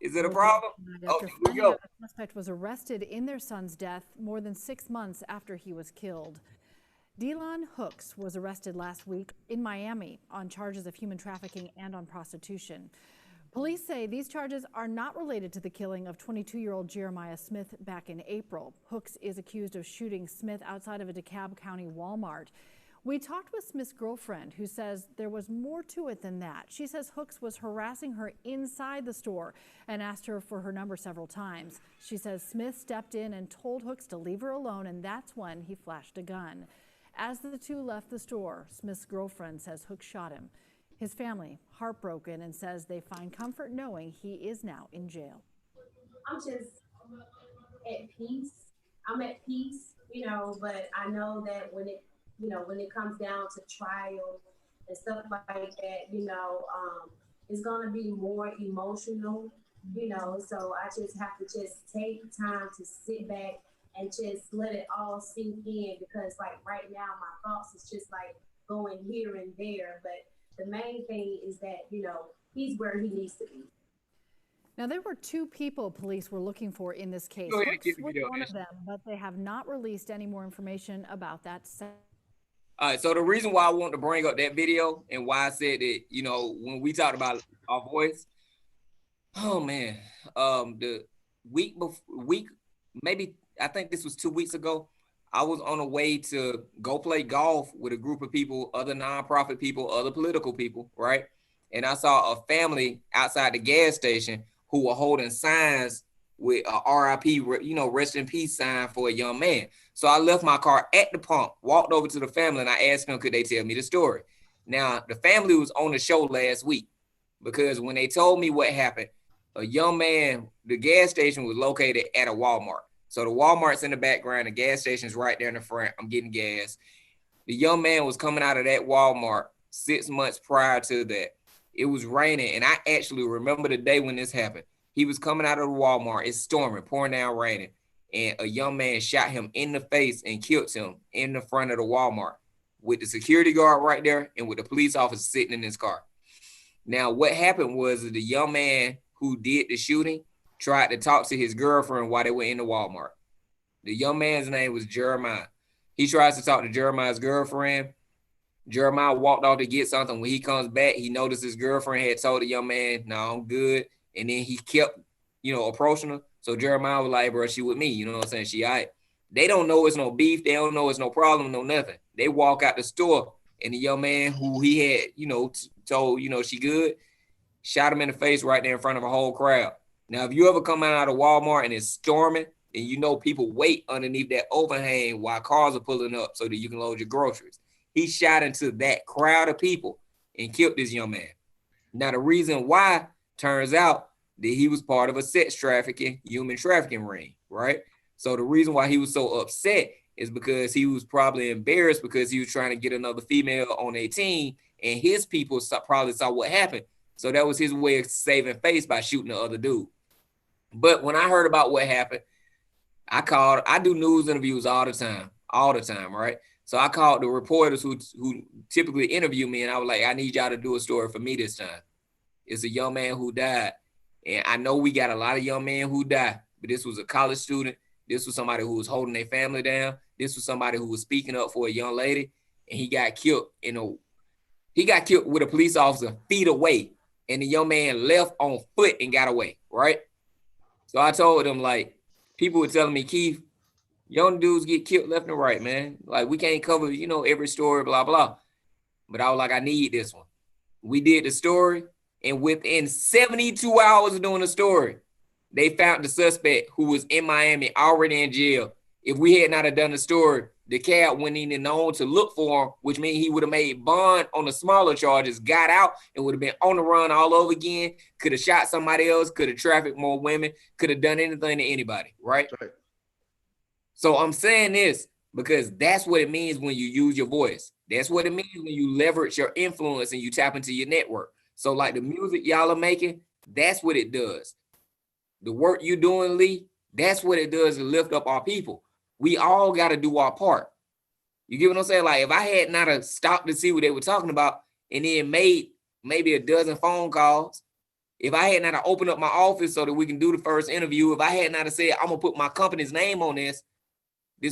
Is it a problem? Oh, here we go. A suspect was arrested in their son's death more than 6 months after he was killed. Delon Hooks was arrested last week in Miami on charges of human trafficking and on prostitution. Police say these charges are not related to the killing of 22-year-old Jeremiah Smith back in April. Hooks is accused of shooting Smith outside of a DeKalb County Walmart. We talked with Smith's girlfriend, who says there was more to it than that. She says Hooks was harassing her inside the store and asked her for her number several times. She says Smith stepped in and told Hooks to leave her alone, and that's when he flashed a gun. As the two left the store, Smith's girlfriend says Hooks shot him. His family, heartbroken, and says they find comfort knowing he is now in jail. I'm just at peace. I'm at peace, you know, but I know that when it comes down to trial and stuff like that, it's gonna be more emotional, so I just have to just take time to sit back and just let it all sink in, because like right now my thoughts is just like going here and there, but the main thing is that, he's where he needs to be. Now, there were two people police were looking for in this case. Go ahead, Hooks keep was it one up. of them, but they have not released any more information about that. All right, so the reason why I want to bring up that video and why I said that, when we talked about our voice, oh man, the week, maybe I think this was 2 weeks ago, I was on a way to go play golf with a group of people, other nonprofit people, other political people, right? And I saw a family outside the gas station who were holding signs with a RIP, rest in peace sign for a young man. So I left my car at the pump, walked over to the family, and I asked them, could they tell me the story? Now, the family was on the show last week because when they told me what happened, a young man, the gas station was located at a Walmart. So the Walmart's in the background, the gas station's right there in the front. I'm getting gas. The young man was coming out of that Walmart 6 months prior to that. It was raining, and I actually remember the day when this happened. He was coming out of the Walmart. It's storming, pouring down, raining, and a young man shot him in the face and killed him in the front of the Walmart with the security guard right there and with the police officer sitting in his car. Now, what happened was the young man who did the shooting tried to talk to his girlfriend while they were in the Walmart. The young man's name was Jeremiah. He tries to talk to Jeremiah's girlfriend. Jeremiah walked off to get something. When he comes back, he noticed his girlfriend had told the young man, no, I'm good. And then he kept, approaching her. So Jeremiah was like, bro, she with me. You know what I'm saying? She all right. They don't know it's no beef. They don't know it's no problem, no nothing. They walk out the store, and the young man who he had, told, she good, shot him in the face right there in front of a whole crowd. Now, if you ever come out of Walmart and it's storming, and people wait underneath that overhang while cars are pulling up so that you can load your groceries. He shot into that crowd of people and killed this young man. Now, the reason why turns out that he was part of a sex trafficking, human trafficking ring, right? So the reason why he was so upset is because he was probably embarrassed because he was trying to get another female on a team, and his people probably saw what happened. So that was his way of saving face by shooting the other dude. But when I heard about what happened, I do news interviews all the time, right? So I called the reporters who typically interview me, and I was like, I need y'all to do a story for me this time. It's a young man who died. And I know we got a lot of young men who died, but this was a college student. This was somebody who was holding their family down. This was somebody who was speaking up for a young lady, and he got killed. He got killed with a police officer feet away, and the young man left on foot and got away, right? So I told them, like, people were telling me, Keith, young dudes get killed left and right, man. Like, we can't cover, every story, blah, blah. But I was like, I need this one. We did the story, and within 72 hours of doing the story, they found the suspect who was in Miami already in jail. If we had not have done the story, the cab wouldn't even known to look for him, which means he would have made bond on the smaller charges, got out, and would have been on the run all over again, could have shot somebody else, could have trafficked more women, could have done anything to anybody, right? Right. So I'm saying this because that's what it means when you use your voice. That's what it means when you leverage your influence and you tap into your network. So like the music y'all are making, that's what it does. The work you're doing, Lee, that's what it does to lift up our people. We all got to do our part. You get what I'm saying? Like if I had not have stopped to see what they were talking about and then made maybe a dozen phone calls, if I had not have opened up my office so that we can do the first interview, if I had not have said, I'm going to put my company's name on this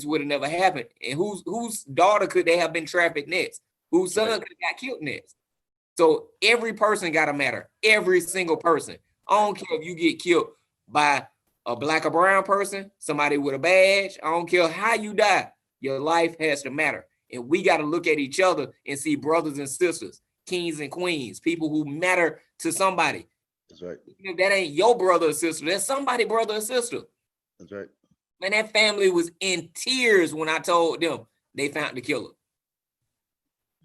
would have never happened. And whose daughter could they have been trafficked next? Whose son could have got killed next? So every person got to matter. Every single person. I don't care if you get killed by a black or brown person, somebody with a badge. I don't care how you die. Your life has to matter. And we got to look at each other and see brothers and sisters, kings and queens, people who matter to somebody. That's right. If that ain't your brother or sister, that's somebody brother or sister. That's right. Man, that family was in tears when I told them they found the killer.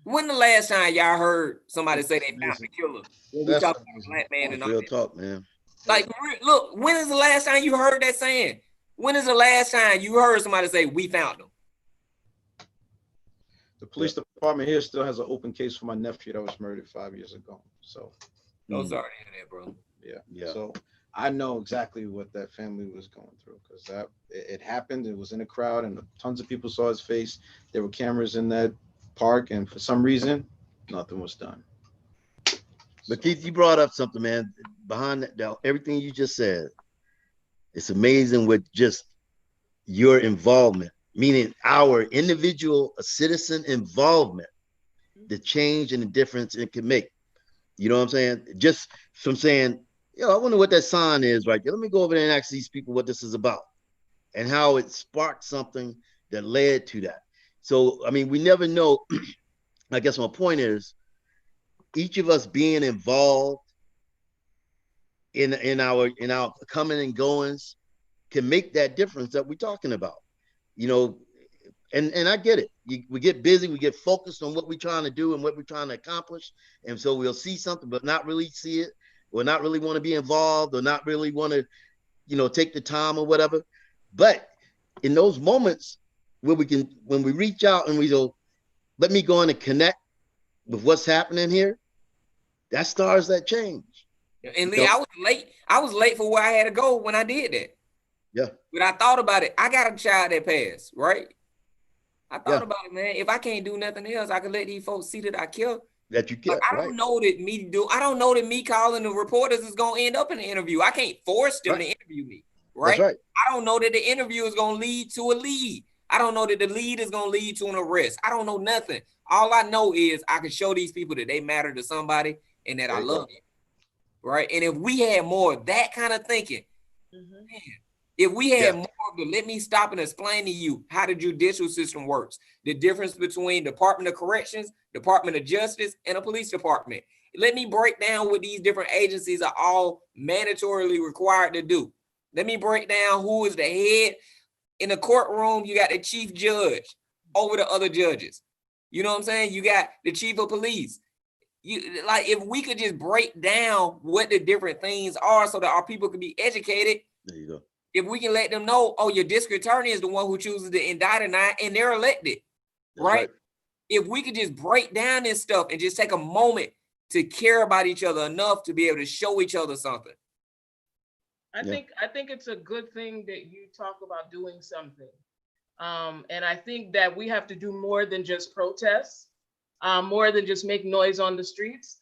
When the last time y'all heard somebody say they found the killer? When we That's talk about a black man and all real that. talk, man. Like, look, when is the last time you heard that saying? When is the last time you heard somebody say, we found him? The police department here still has an open case for my nephew that was murdered 5 years ago. So, sorry to hear that, bro. Yeah. So I know exactly what that family was going through because it happened. It was in a crowd and tons of people saw his face. There were cameras in that park, and for some reason, nothing was done. But Keith, you brought up something, man. Behind that, everything you just said, it's amazing with just your involvement, meaning our individual citizen involvement, the change and the difference it can make. You know what I'm saying? Just from saying, I wonder what that sign is right there. Let me go over there and ask these people what this is about and how it sparked something that led to that. So, I mean, we never know. I guess my point is, each of us being involved in our coming and goings can make that difference that we're talking about. And I get it. We get busy, we get focused on what we're trying to do and what we're trying to accomplish. And so we'll see something, but not really see it, or not really want to be involved, or not really want to, take the time or whatever. But in those moments where when we reach out and we go, let me go in and connect with what's happening here, that starts that change. And Lee, I was late for where I had to go when I did that. Yeah. But I thought about it. I got a child that passed, right? I thought about it, man. If I can't do nothing else, I can let these folks see that I care. That you care. Like, I don't know that me calling the reporters is gonna end up in the interview. I can't force them to interview me, right? That's right. I don't know that the interview is gonna lead to a lead. I don't know that the lead is gonna lead to an arrest. I don't know nothing. All I know is I can show these people that they matter to somebody and that I love you. Right. And if we had more of that kind of thinking, man, if we had more of the let me stop and explain to you how the judicial system works, the difference between Department of Corrections, Department of Justice, and a police department. Let me break down what these different agencies are all mandatorily required to do. Let me break down who is the head. In the courtroom, you got the chief judge over the other judges. You know what I'm saying? You got the chief of police. If we could just break down what the different things are so that our people can be educated. There you go. If we can let them know, your district attorney is the one who chooses to indict or not, and they're elected, right? If we could just break down this stuff and just take a moment to care about each other enough to be able to show each other something. I think it's a good thing that you talk about doing something. And I think that we have to do more than just protests, more than just make noise on the streets.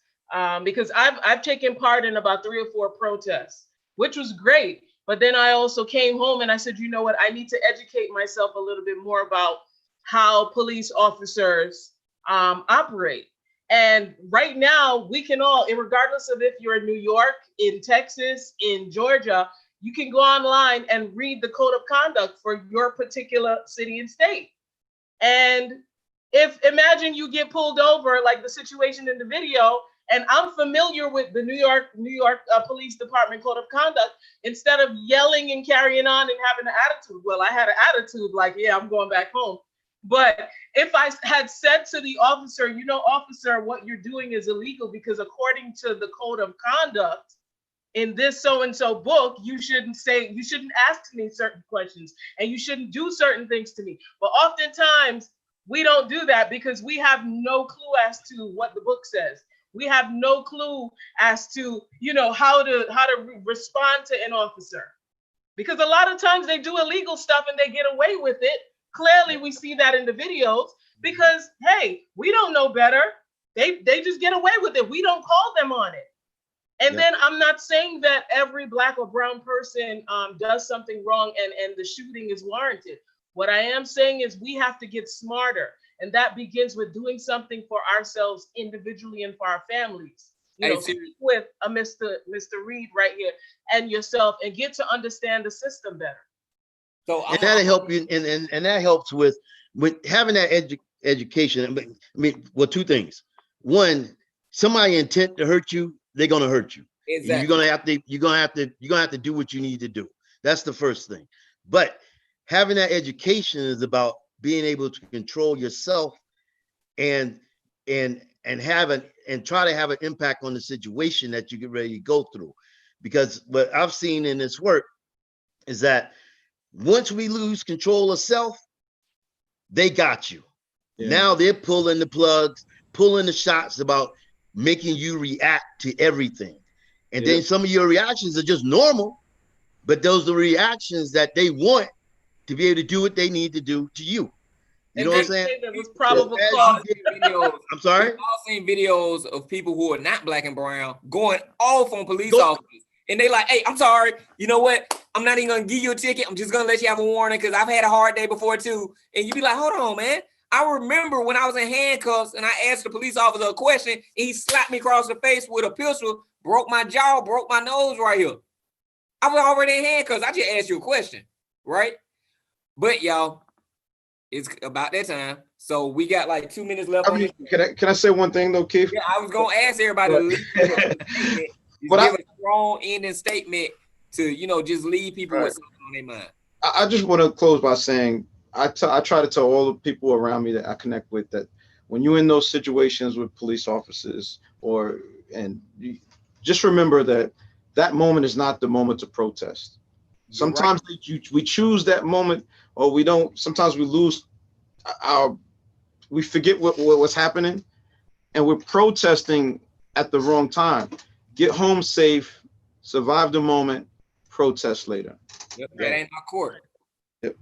Because I've taken part in about 3 or 4 protests, which was great. But then I also came home and I said, you know what, I need to educate myself a little bit more about how police officers operate. And right now, we can all, regardless of if you're in New York, in Texas, in Georgia, you can go online and read the code of conduct for your particular city and state. And imagine you get pulled over, like the situation in the video, and I'm familiar with the New York Police Department Code of Conduct. Instead of yelling and carrying on and having an attitude, well, I had an attitude like, yeah, I'm going back home. But if I had said to the officer, officer, what you're doing is illegal because according to the Code of Conduct in this so-and-so book, you shouldn't ask me certain questions and you shouldn't do certain things to me. But oftentimes we don't do that because we have no clue as to what the book says. We have no clue as to, how to respond to an officer. Because a lot of times they do illegal stuff and they get away with it. Clearly, we see that in the videos because, hey, we don't know better. They just get away with it. We don't call them on it. And then I'm not saying that every Black or brown person does something wrong and the shooting is warranted. What I am saying is we have to get smarter. And that begins with doing something for ourselves individually and for our families. With a Mr. Reed right here and yourself and get to understand the system better. So that'll help you, and that helps with having that education. I mean, well, 2 things. One, somebody intent to hurt you, they're gonna hurt you. Exactly. You're gonna have to do what you need to do. That's the first thing. But having that education is about being able to control yourself and and try to have an impact on the situation that you get ready to go through. Because what I've seen in this work is that once we lose control of self, they got you. Yeah. Now they're pulling the plugs, pulling the shots about making you react to everything. And then some of your reactions are just normal, but those are the reactions that they want to be able to do what they need to do to you. You know what I'm saying? That was probable cause. I'm sorry? We've all seen videos of people who are not black and brown going off on police officers. And they like, hey, I'm sorry. You know what? I'm not even going to give you a ticket. I'm just going to let you have a warning because I've had a hard day before too. And you be like, hold on, man. I remember when I was in handcuffs and I asked the police officer a question and he slapped me across the face with a pistol, broke my jaw, broke my nose right here. I was already in handcuffs. I just asked you a question, right? But y'all, it's about that time. So we got like 2 minutes left. Can I say one thing though, Keith? Yeah, I was gonna ask everybody to leave give a strong ending statement to, you know, just leave people with something on their mind. I just want to close by saying I try to tell all the people around me that I connect with that when you're in those situations with police officers just remember that moment is not the moment to protest. Sometimes we choose that moment, or we don't. Sometimes we lose we forget what's happening, and we're protesting at the wrong time. Get home safe, survive the moment, protest later. Yep, that ain't my court. Yep.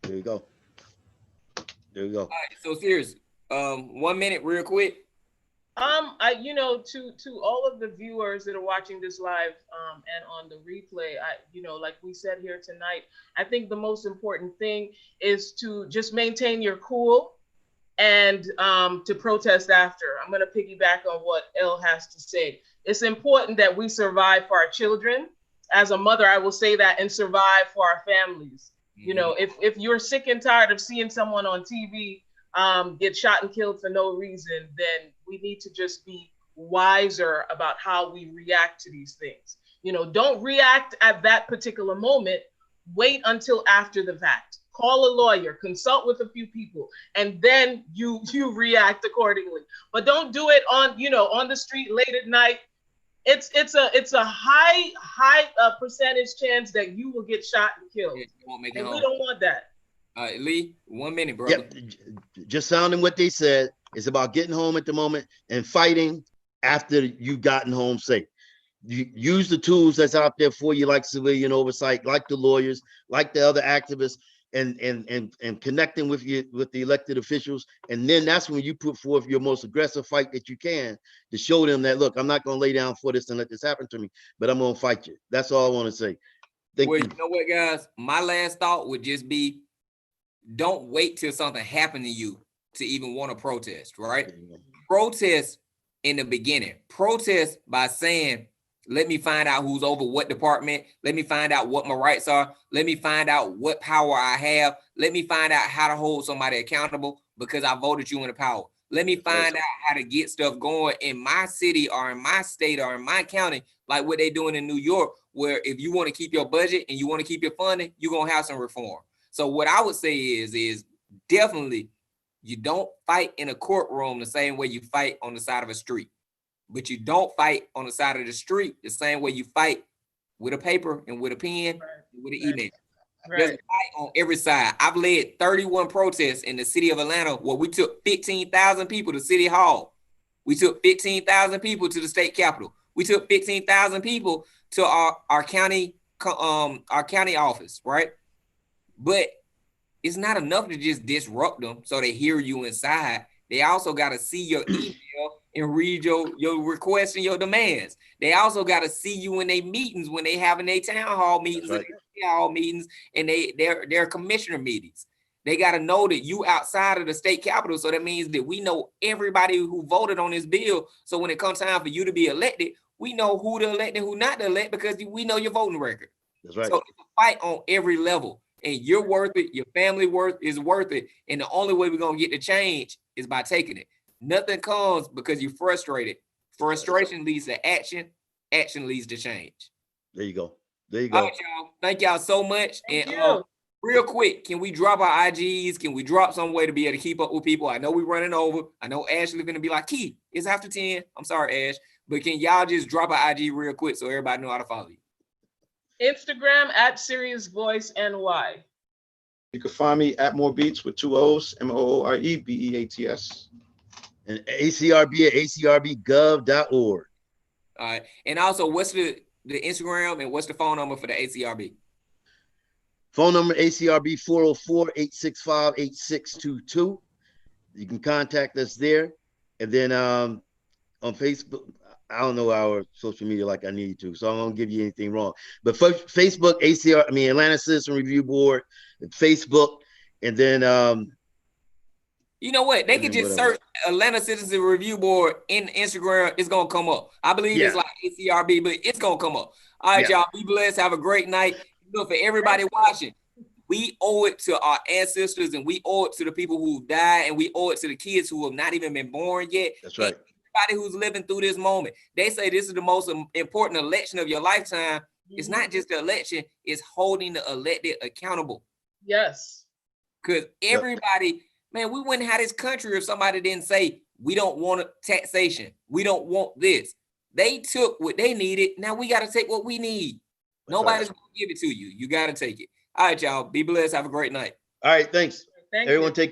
There you go. There you go. All right, so serious. 1 minute, real quick. You know, to all of the viewers that are watching this live and on the replay, you know, like we said here tonight, I think the most important thing is to just maintain your cool and to protest after. I'm going to piggyback on what Elle has to say. It's important that we survive for our children. As a mother, I will say that, and survive for our families. Mm-hmm. You know, if you're sick and tired of seeing someone on TV get shot and killed for no reason, then we need to just be wiser about how we react to these things. You know, don't react at that particular moment. Wait until after the fact. Call a lawyer, consult with a few people, and then you react accordingly. But don't do it on the street late at night. It's a high percentage chance that you will get shot and killed. And we don't want that. Lee, 1 minute, brother. Yep. Just sounding what they said. It's about getting home at the moment and fighting after you've gotten home safe. You use the tools that's out there for you, like civilian oversight, like the lawyers, like the other activists, and connecting with the elected officials. And then that's when you put forth your most aggressive fight that you can to show them that, look, I'm not going to lay down for this and let this happen to me, but I'm going to fight you. That's all I want to say. Thank you. You know what, guys? My last thought would just be, don't wait till something happened to you to even want to protest, right? Protest in the beginning. Protest by saying, let me find out who's over what department. Let me find out what my rights are. Let me find out what power I have. Let me find out how to hold somebody accountable because I voted you into power. Let me find out how to get stuff going in my city or in my state or in my county, like what they're doing in New York, where if you want to keep your budget and you want to keep your funding, you're going to have some reform. So what I would say is definitely you don't fight in a courtroom the same way you fight on the side of a street. But you don't fight on the side of the street the same way you fight with a paper and with a pen and with an email. There's a fight on every side. I've led 31 protests in the city of Atlanta where we took 15,000 people to City Hall. We took 15,000 people to the state capitol. We took 15,000 people to our county office, right? But it's not enough to just disrupt them so they hear you inside. They also got to see your email and read your requests and your demands. They also got to see you in their meetings when they having their town hall meetings and their hall meetings and their commissioner meetings. They got to know that you outside of the state capitol. So that means that we know everybody who voted on this bill. So when it comes time for you to be elected, we know who to elect and who not to elect because we know your voting record. That's right. So it's a fight on every level. And you're worth it. Your family is worth it. And the only way we're going to get the change is by taking it. Nothing comes because you're frustrated. Frustration leads to action. Action leads to change. There you go. There you go. All right, y'all. Thank y'all so much. Thank you. Real quick, can we drop our IGs? Can we drop some way to be able to keep up with people? I know we're running over. I know Ashley gonna be like, Key, it's after 10. I'm sorry, Ash. But can y'all just drop our IG real quick so everybody know how to follow you? Instagram at Serious Voice NY. You can find me at More Beats with 2 O's, MOOREBEATS. And ACRB at acrbgov.org. All right. And also, what's the Instagram and what's the phone number for the ACRB? Phone number ACRB 404-865-8622. You can contact us there. And then on Facebook, I don't know our social media like I need to, so I won't give you anything wrong. But Facebook, Atlanta Citizen Review Board, Facebook, and then you know what? They could just search Atlanta Citizen Review Board in Instagram. It's gonna come up. I believe it's like ACRB, but it's gonna come up. All right, y'all. Be blessed. Have a great night. Look, for everybody watching, we owe it to our ancestors, and we owe it to the people who died, and we owe it to the kids who have not even been born yet. That's right. Everybody who's living through this moment. They say this is the most important election of your lifetime. It's not just the election, it's holding the elected accountable. Yes. Because everybody, man, we wouldn't have this country if somebody didn't say, we don't want taxation. We don't want this. They took what they needed. Now we got to take what we need. Nobody's going to give it to you. You got to take it. All right, y'all. Be blessed. Have a great night. All right. Thanks. Thank Everyone you. take